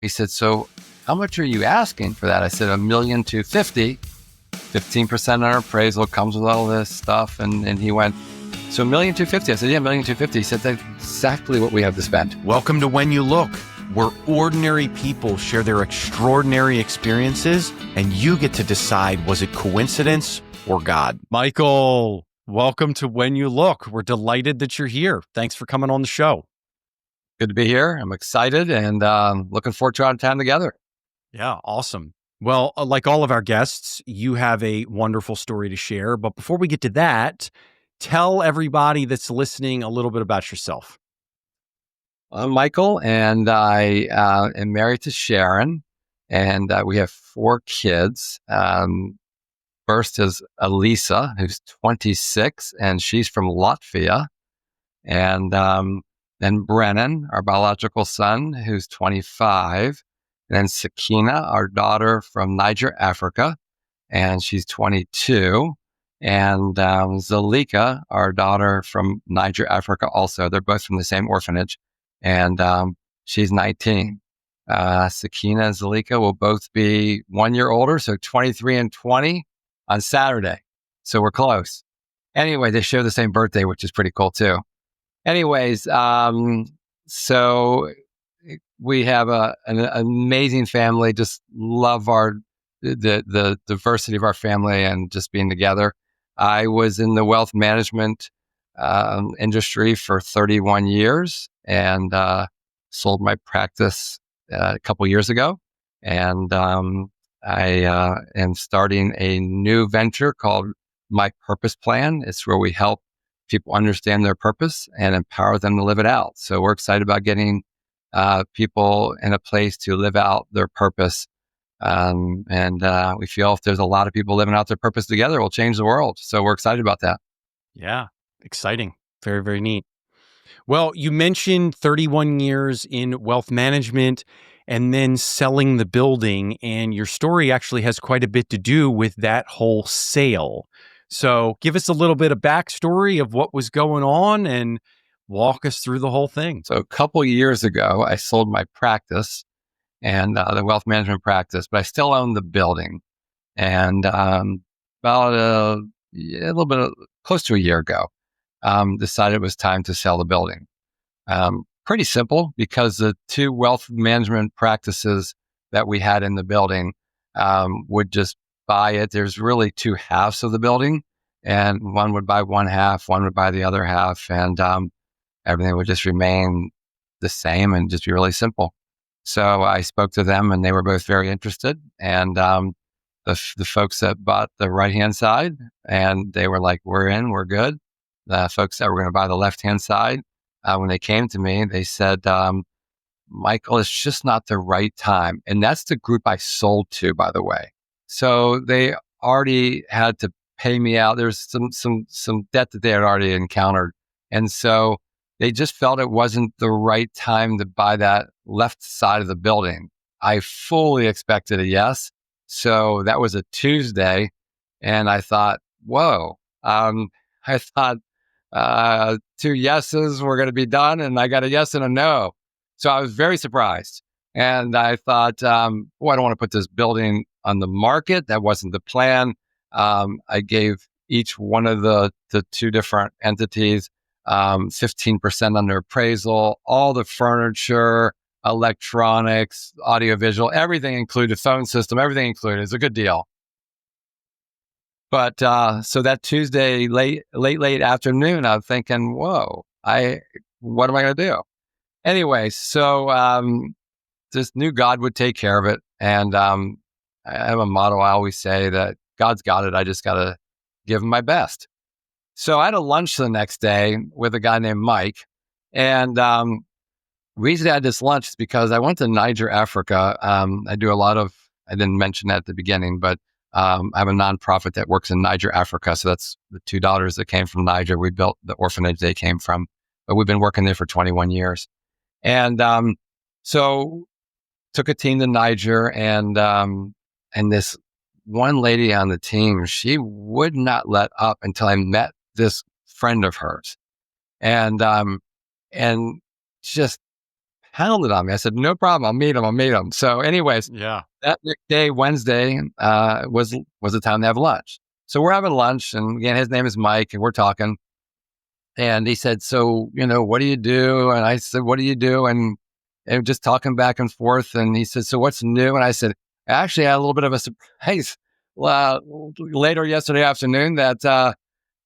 He said, so how much are you asking for that? I said, $1,250,000, 15% on our appraisal comes with all this stuff. And he went, so $1,250,000. I said, yeah, $1,250,000. He said, that's exactly what we have to spend. Welcome to When You Look, where ordinary people share their extraordinary experiences, and you get to decide, was it coincidence or God? Michael, welcome to When You Look. We're delighted that you're here. Thanks for coming on the show. Good to be here. I'm excited and looking forward to our time together. Yeah, awesome. Well, like all of our guests, you have a wonderful story to share. But before we get to that, tell everybody that's listening a little bit about yourself. I'm Michael, and I am married to Sharon, and we have 4 kids. First is Elisa, who's 26, and she's from Latvia. And then Brennan, our biological son, who's 25. And then Sakina, our daughter from Niger, Africa, and she's 22. And Zalika, our daughter from Niger, Africa, also. They're both from the same orphanage, and she's 19. Sakina and Zalika will both be 1 year older, so 23 and 20 on Saturday. So we're close. Anyway, they share the same birthday, which is pretty cool too. Anyways, so we have an amazing family. Just love the diversity of our family and just being together. I was in the wealth management industry for 31 years and sold my practice a couple years ago. And I am starting a new venture called My Purpose Plan. It's where we help people understand their purpose and empower them to live it out. So we're excited about getting people in a place to live out their purpose. And we feel if there's a lot of people living out their purpose together, we'll change the world. So we're excited about that. Yeah, exciting. Very, very neat. Well, you mentioned 31 years in wealth management and then selling the building, and your story actually has quite a bit to do with that whole sale. So give us a little bit of backstory of what was going on and walk us through the whole thing. So a couple years ago, I sold my practice and the wealth management practice, but I still own the building. And about a little bit close to a year ago, decided it was time to sell the building. Pretty simple, because the 2 wealth management practices that we had in the building would just buy it. There's really 2 halves of the building, and one would buy one half, one would buy the other half, and everything would just remain the same and just be really simple. So I spoke to them, and they were both very interested. And the folks that bought the right-hand side, and they were like, we're in, we're good. The folks that were going to buy the left-hand side, when they came to me, they said, Michael, it's just not the right time. And that's the group I sold to, by the way. So they already had to pay me out. There's some debt that they had already encountered. And so they just felt it wasn't the right time to buy that left side of the building. I fully expected a yes. So that was a Tuesday. And I thought, whoa, I thought 2 yeses were going to be done. And I got a yes and a no. So I was very surprised. And I thought, I don't want to put this building on the market. That wasn't the plan. I gave each one of the 2 different entities 15% under appraisal, all the furniture, electronics, audiovisual, everything included, phone system, everything included. It's a good deal. But so that Tuesday, late afternoon, I'm thinking, whoa, what am I going to do? Anyway, so just knew God would take care of it. And I have a motto I always say that God's got it. I just got to give him my best. So I had a lunch the next day with a guy named Mike. And the reason I had this lunch is because I went to Niger, Africa. I didn't mention that at the beginning, but I have a nonprofit that works in Niger, Africa. So that's the 2 daughters that came from Niger. We built the orphanage they came from, but we've been working there for 21 years. And so took a team to Niger, and this one lady on the team, she would not let up until I met this friend of hers, and just pounded on me. I said, no problem. I'll meet him. So anyways, Yeah. that next day, Wednesday, was the time to have lunch. So we're having lunch, and again, his name is Mike, and we're talking. And he said, so, what do you do? And I said, what do you do? And just talking back and forth. And he said, so what's new? And I said, actually, I had a little bit of a surprise later yesterday afternoon that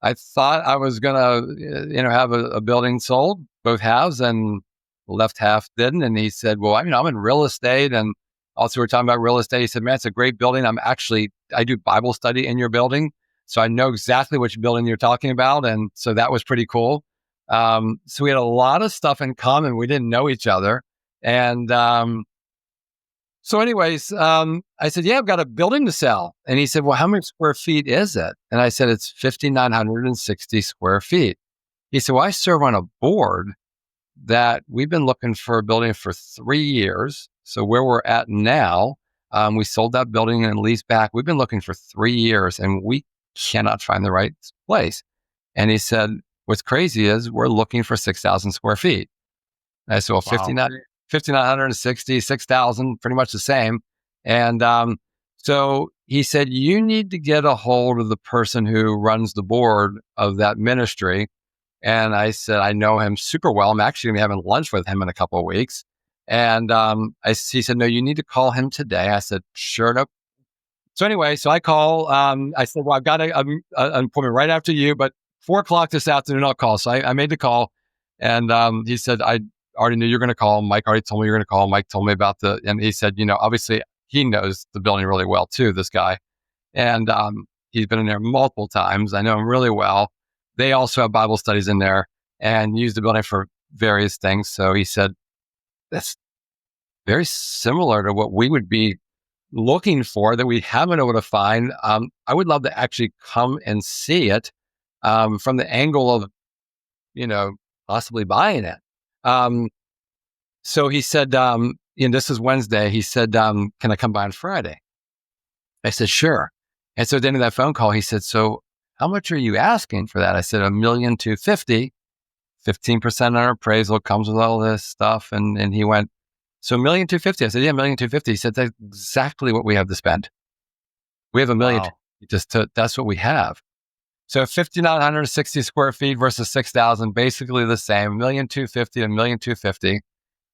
I thought I was going to, have a building sold, both halves, and the left half didn't. And he said, well, I'm in real estate. And also we're talking about real estate. He said, man, it's a great building. I do Bible study in your building. So I know exactly which building you're talking about. And so that was pretty cool. So we had a lot of stuff in common. We didn't know each other. And so anyways, I said, yeah, I've got a building to sell. And he said, well, how many square feet is it? And I said, it's 5,960 square feet. He said, well, I serve on a board that we've been looking for a building for 3 years. So where we're at now, we sold that building and leased back. We've been looking for 3 years and we cannot find the right place. And he said, what's crazy is we're looking for 6,000 square feet. And I said, well, Wow. 5,960, 6,000, pretty much the same. And so he said, you need to get a hold of the person who runs the board of that ministry. And I said, I know him super well. I'm actually going to be having lunch with him in a couple of weeks. And he said, no, you need to call him today. I said, sure, no. So anyway, so I call. I said, well, I've got an appointment right after you, but 4:00 this afternoon, I'll call. So I made the call. And he said, I already knew you were going to call. Mike already told me you were going to call. Mike told me about and he said, obviously he knows the building really well too, this guy. And he's been in there multiple times. I know him really well. They also have Bible studies in there and use the building for various things. So he said, that's very similar to what we would be looking for that we haven't been able to find. I would love to actually come and see it from the angle of, possibly buying it. So he said, this is Wednesday. He said, can I come by on Friday? I said, sure. And so at the end of that phone call, he said, so how much are you asking for that? I said, $1,250,000, 15% on our appraisal comes with all this stuff. And he went, so $1,250,000. I said, yeah, $1,250,000. He said, that's exactly what we have to spend. We have $1 million. Wow. That's what we have. So 5,960 square feet versus 6,000, basically the same, $1,250,000 and $1,250,000.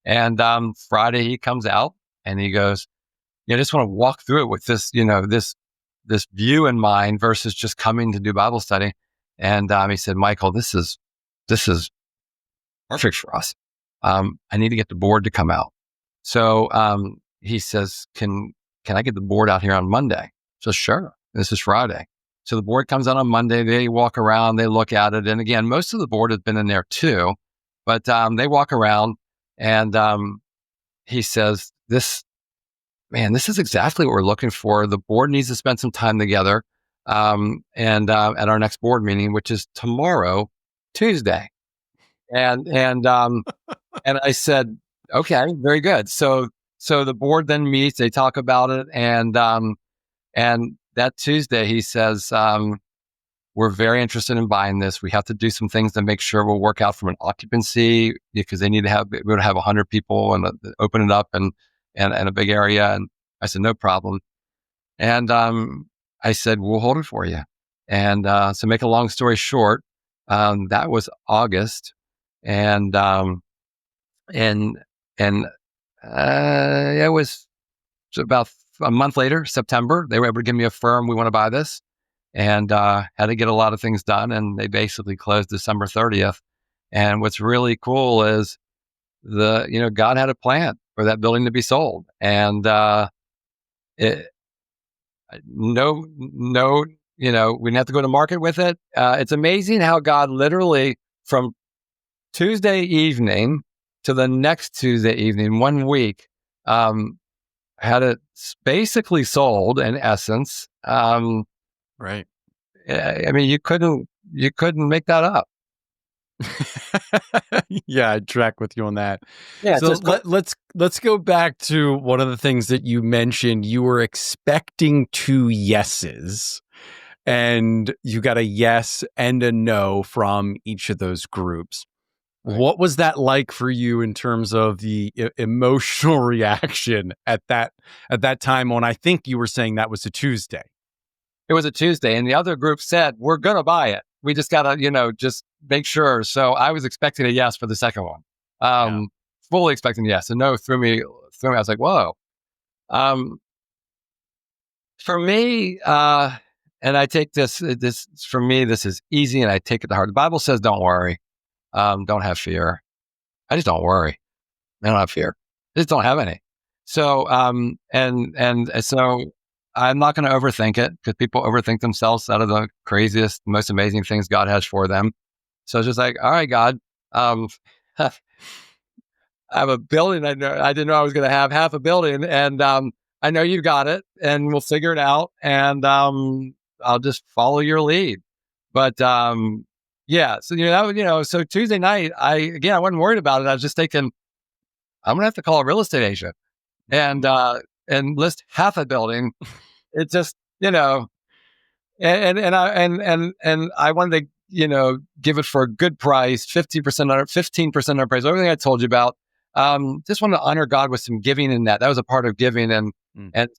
And Friday he comes out and he goes, I just want to walk through it with this, this view in mind versus just coming to do Bible study. And he said, Michael, this is perfect for us. I need to get the board to come out. So he says, can I get the board out here on Monday? So sure, this is Friday. So the board comes out on Monday. They walk around, they look at it. And again, most of the board has been in there too, but they walk around and he says, this is exactly what we're looking for. The board needs to spend some time together. And at our next board meeting, which is tomorrow, Tuesday. And I said, okay, very good. So the board then meets, they talk about it. And that Tuesday he says, we're very interested in buying this. We have to do some things to make sure we'll work out from an occupancy because they need to have, we're going to have 100 people and open it up and a big area. And I said, no problem. And I said, we'll hold it for you. And so make a long story short, that was August. And it was about a month later, September, they were able to give me a firm. We want to buy this. And had to get a lot of things done. And they basically closed December 30th. And what's really cool is God had a plan for that building to be sold. And we didn't have to go to market with it. It's amazing how God literally from Tuesday evening to the next Tuesday evening, 1 week, had it basically sold in essence. Right. I mean, you couldn't make that up. Yeah, I'd track with you on that. Yeah. So let's go back to one of the things that you mentioned. You were expecting 2 yeses, and you got a yes and a no from each of those groups. Right. What was that like for you in terms of the emotional reaction at that time when I think you were saying that was a Tuesday? It was a Tuesday, and the other group said, "We're going to buy it. We just got to, just make sure." So I was expecting a yes for the second one, Yeah. um, fully expecting a yes. And no threw me. I was like, "Whoa." Um, for me, and I take this for me. This is easy, and I take it to heart. The Bible says, "Don't worry, don't have fear." I just don't worry. I don't have fear. I just don't have any. So, and so I'm not going to overthink it because people overthink themselves out of the craziest, most amazing things God has for them. So it's just like, all right, God, um, I have a building. I didn't know I was going to have half a building, and I know you got it, and we'll figure it out, and I'll just follow your lead. But yeah, so so Tuesday night, I wasn't worried about it. I was just thinking, I'm gonna have to call a real estate agent and list half a building. It just, and I wanted to, give it for a good price, 50% under, 15% under price, everything I told you about. Just wanted to honor God with some giving in that. That was a part of giving, and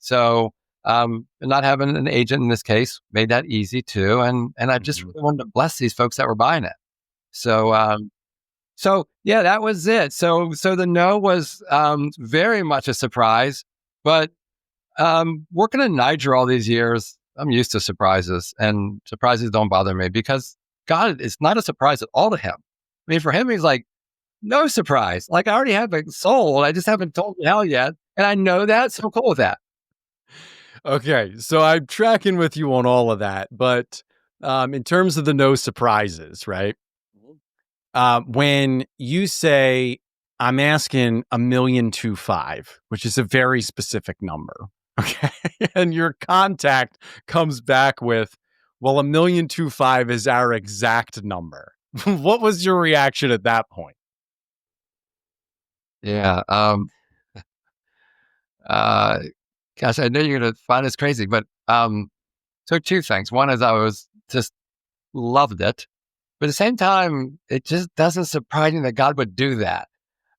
so not having an agent in this case made that easy too. And I just really wanted to bless these folks that were buying it. So so yeah, that was it. So the no was very much a surprise, but working in Niger all these years, I'm used to surprises, and surprises don't bother me because God is not a surprise at all to him. I mean, for him, he's like, no surprise. Like, I already have a soul. I just haven't told you how yet. And I know that. So I'm cool with that. Okay, so I'm tracking with you on all of that, but in terms of the no surprises, right? When you say I'm asking 1,000,025, which is a very specific number, okay, and your contact comes back with, well, 1,000,025 is our exact number. What was your reaction at that point? Yeah. Uh, Gosh, I know you're going to find this crazy, but so two things. One is I was just loved it. But at the same time, it just doesn't surprise me that God would do that.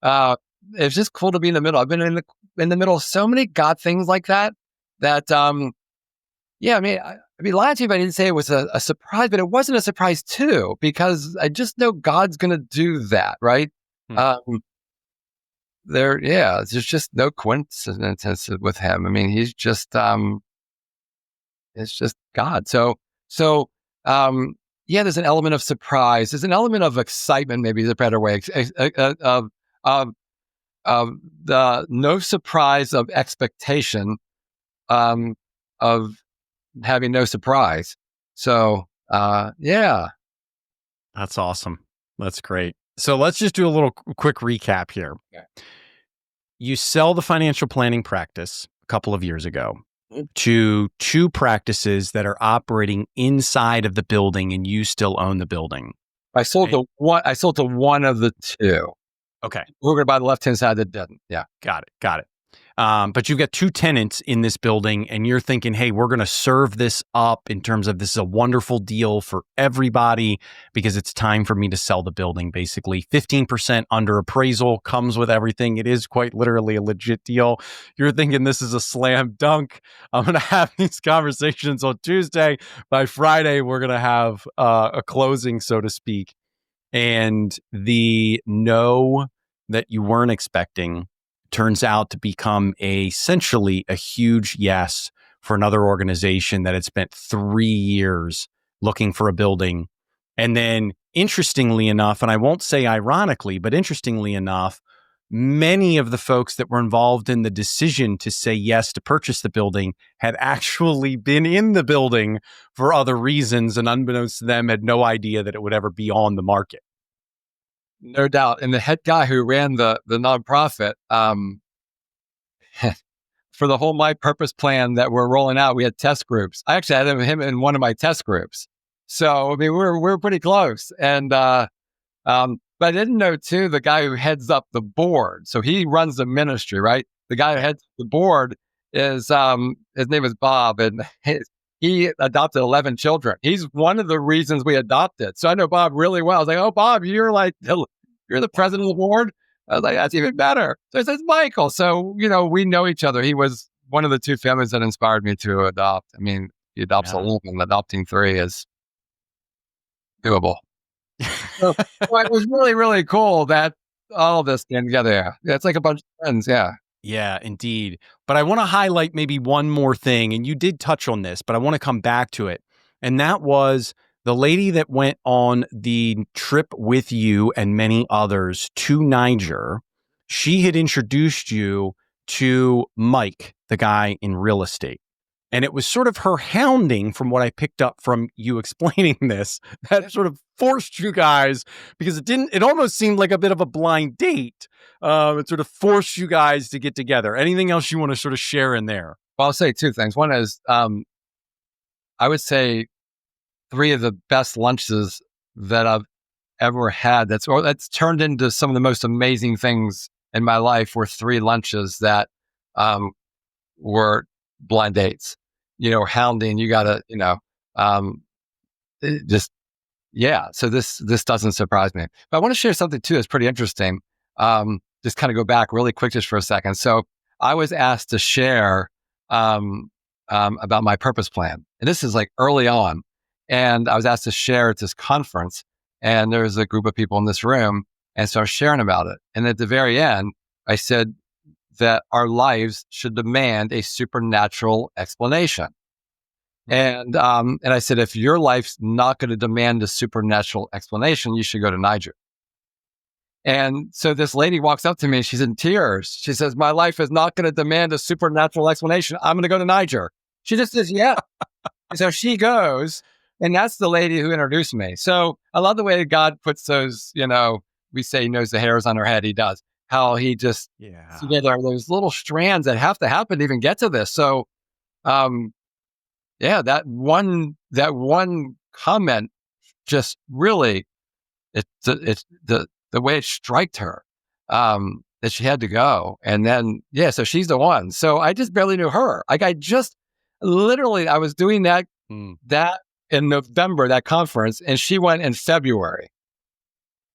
Uh, it's just cool to be in the middle. I've been in the middle of so many God things like that. That yeah, I mean, lying to you if I didn't say it was a surprise, but it wasn't a surprise too because I just know God's going to do that, right? Hmm. Um, there's just no coincidence with him. I mean, he's just it's just God. So yeah, there's an element of surprise. There's an element of excitement, maybe is a better way of of the no surprise of expectation um, of having no surprise. So yeah, That's awesome. That's great. So let's just do a little quick recap here. yeah. You sell the financial planning practice a couple of years ago Mhm. to two practices that are operating inside of the building and you still own the building. I sold Eh, to one. I sold to one of the two. Okay. We're going to buy the left hand side that didn't. Yeah. Got it. Got it. But you've got two tenants in this building, and you're thinking, hey, we're going to serve this up in terms of this is a wonderful deal for everybody because it's time for me to sell the building. Basically, 15% under appraisal comes with everything. It is quite literally a legit deal. You're thinking this is a slam dunk. I'm going to have these conversations on Tuesday. By Friday, we're going to have a closing, so to speak. And the no that you weren't expecting turns out to become essentially a huge yes for another organization that had spent 3 years looking for a building. And then, interestingly enough, and I won't say ironically, but interestingly enough, many of the folks that were involved in the decision to say yes to purchase the building had actually been in the building for other reasons, and unbeknownst to them, had no idea that it would ever be on the market. No doubt. And the head guy who ran the nonprofit, for the whole My Purpose plan that we're rolling out, we had test groups. I actually had him in one of my test groups. So I mean, we're pretty close. And but I didn't know too the guy who heads up the board. So he runs the ministry, right? The guy who heads the board is his name is Bob, and he adopted 11 children. He's one of the reasons we adopted. So I know Bob really well. I was like, oh, Bob, you're like you're the president of the board? I was like, that's even better. So I said, Michael. So, we know each other. He was one of the two families that inspired me to adopt. I mean, he adopts Yeah. 11, adopting 3 is doable. So, it was really, really cool that all of this came together. Yeah. It's like a bunch of friends. Yeah. Yeah, indeed. But I want to highlight maybe one more thing, and you did touch on this, but I want to come back to it. And that was the lady that went on the trip with you and many others to Niger. She had introduced you to Mike, the guy in real estate. And it was sort of her hounding, from what I picked up from you explaining this, that sort of forced you guys, because it almost seemed like a bit of a blind date. It sort of forced you guys to get together. Anything else you want to sort of share in there? Well, I'll say 2 things. One is, I would say 3 of the best lunches that I've ever had that's turned into some of the most amazing things in my life were 3 lunches that were blind dates. Hounding, you gotta, just, yeah. So this doesn't surprise me. But I want to share something too that's pretty interesting. Just kind of go back really quick just for a second. So I was asked to share about my purpose plan. And this is like early on. And I was asked to share at this conference. And there was a group of people in this room. And so I was sharing about it. And at the very end, I said that our lives should demand a supernatural explanation. And I said, if your life's not going to demand a supernatural explanation, you should go to Niger. And so this lady walks up to me. She's in tears. She says, my life is not going to demand a supernatural explanation. I'm going to go to Niger. She just says, yeah. So she goes, and that's the lady who introduced me. So I love the way God puts those, we say he knows the hairs on her head. He does. How he just, together, those little strands that have to happen to even get to this. So, yeah, that one comment just really, it's the way it striked her, that she had to go. And then, so she's the one. So I just barely knew her. Like I was doing that in November, that conference, and she went in February.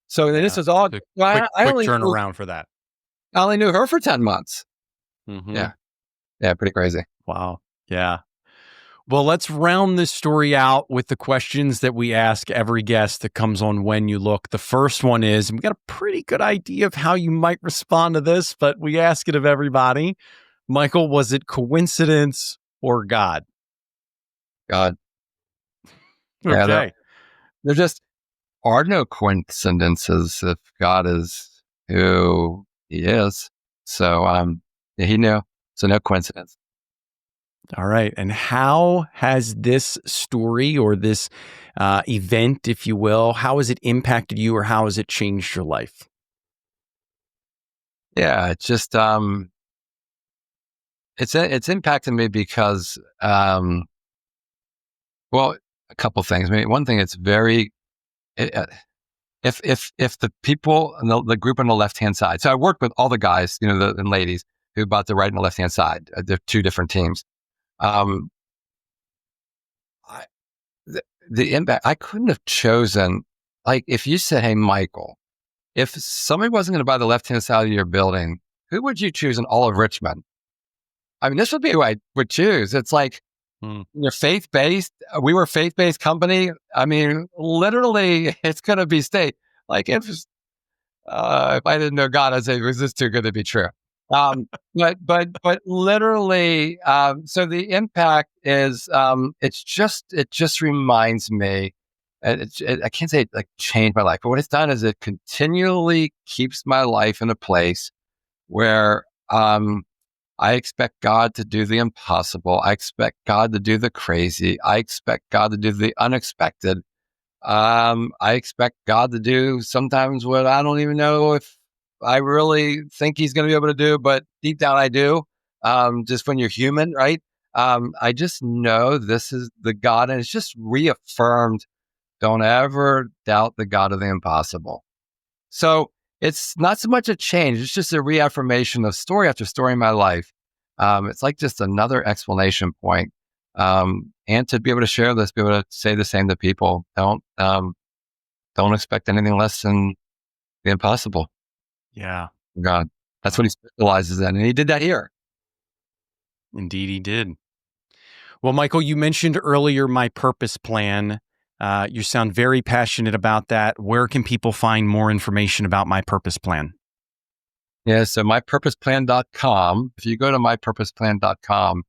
So this was all, quick only turnaround for that. I only knew her for 10 months. Mm-hmm. Yeah, pretty crazy. Wow. Yeah. Well, let's round this story out with the questions that we ask every guest that comes on When You Look. The first one is, we got a pretty good idea of how you might respond to this, but we ask it of everybody. Michael, was it coincidence or God? God. Okay. Yeah, there just are no coincidences if God is who he is. So, he knew. So no coincidence. All right. And how has this story or this event, if you will, how has it impacted you, or how has it changed your life? Yeah, it's just it's impacted me because well, a couple things. I mean, one thing, it's very if the people in the group on the left hand side. So I worked with all the guys, and ladies who bought the right and the left hand side. They're 2 different teams. The impact, I couldn't have chosen, like if you said, hey, Michael, if somebody wasn't going to buy the left-hand side of your building, who would you choose in all of Richmond? I mean, this would be who I would choose. It's like, you're faith-based. We were a faith-based company. I mean, literally, it's going to be state. Like if I didn't know God, I'd say, was this too good to be true? But literally, so the impact is, it just reminds me, I can't say it like changed my life, but what it's done is it continually keeps my life in a place where, I expect God to do the impossible. I expect God to do the crazy. I expect God to do the unexpected. I expect God to do sometimes what I don't even know if I really think he's going to be able to do, but deep down I do. Just when you're human, right? I just know this is the God, and it's just reaffirmed. Don't ever doubt the God of the impossible. So it's not so much a change. It's just a reaffirmation of story after story in my life. It's like just another explanation point. And to be able to share this, be able to say the same to people. Don't expect anything less than the impossible. Yeah, God, that's what he specializes in. And he did that here. indeed he did. Well, Michael, you mentioned earlier my purpose plan. You sound very passionate about that. Where can people find more information about my purpose plan? Yeah. So mypurposeplan.com, if you go to mypurposeplan.com,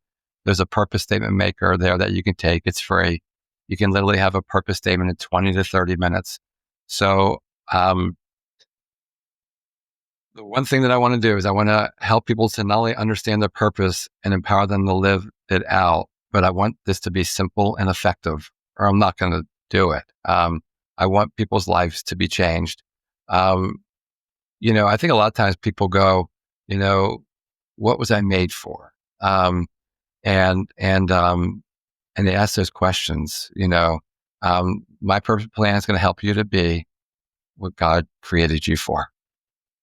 there's a purpose statement maker there that you can take. It's free. You can literally have a purpose statement in 20 to 30 minutes. So, the one thing that I want to do is I want to help people to not only understand their purpose and empower them to live it out, but I want this to be simple and effective, or I'm not going to do it. I want people's lives to be changed. Um, I think a lot of times people go, what was I made for? And they ask those questions. My purpose plan is going to help you to be what God created you for,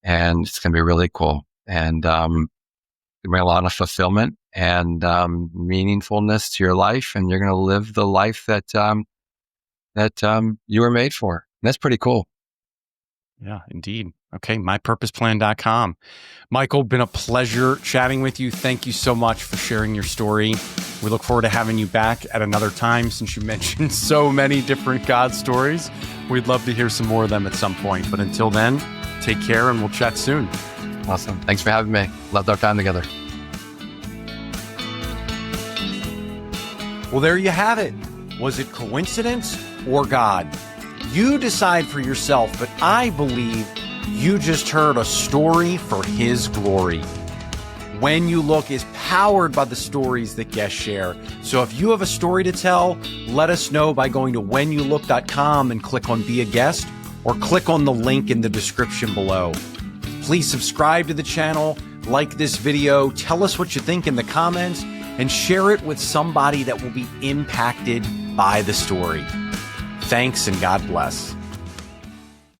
and it's going to be really cool. And bring a lot of fulfillment and meaningfulness to your life, and you're going to live the life that you were made for. And that's pretty cool. Yeah, indeed. Okay, mypurposeplan.com. Michael, been a pleasure chatting with you. Thank you so much for sharing your story. We look forward to having you back at another time. Since you mentioned so many different God stories, we'd love to hear some more of them at some point. But until then, take care and we'll chat soon. Awesome. Thanks for having me. Loved our time together. Well, there you have it. Was it coincidence or God? You decide for yourself, but I believe you just heard a story for His glory. When You Look is powered by the stories that guests share. So if you have a story to tell, let us know by going to whenyoulook.com and click on Be a Guest, or click on the link in the description below. Please subscribe to the channel, like this video, tell us what you think in the comments, and share it with somebody that will be impacted by the story. Thanks and God bless.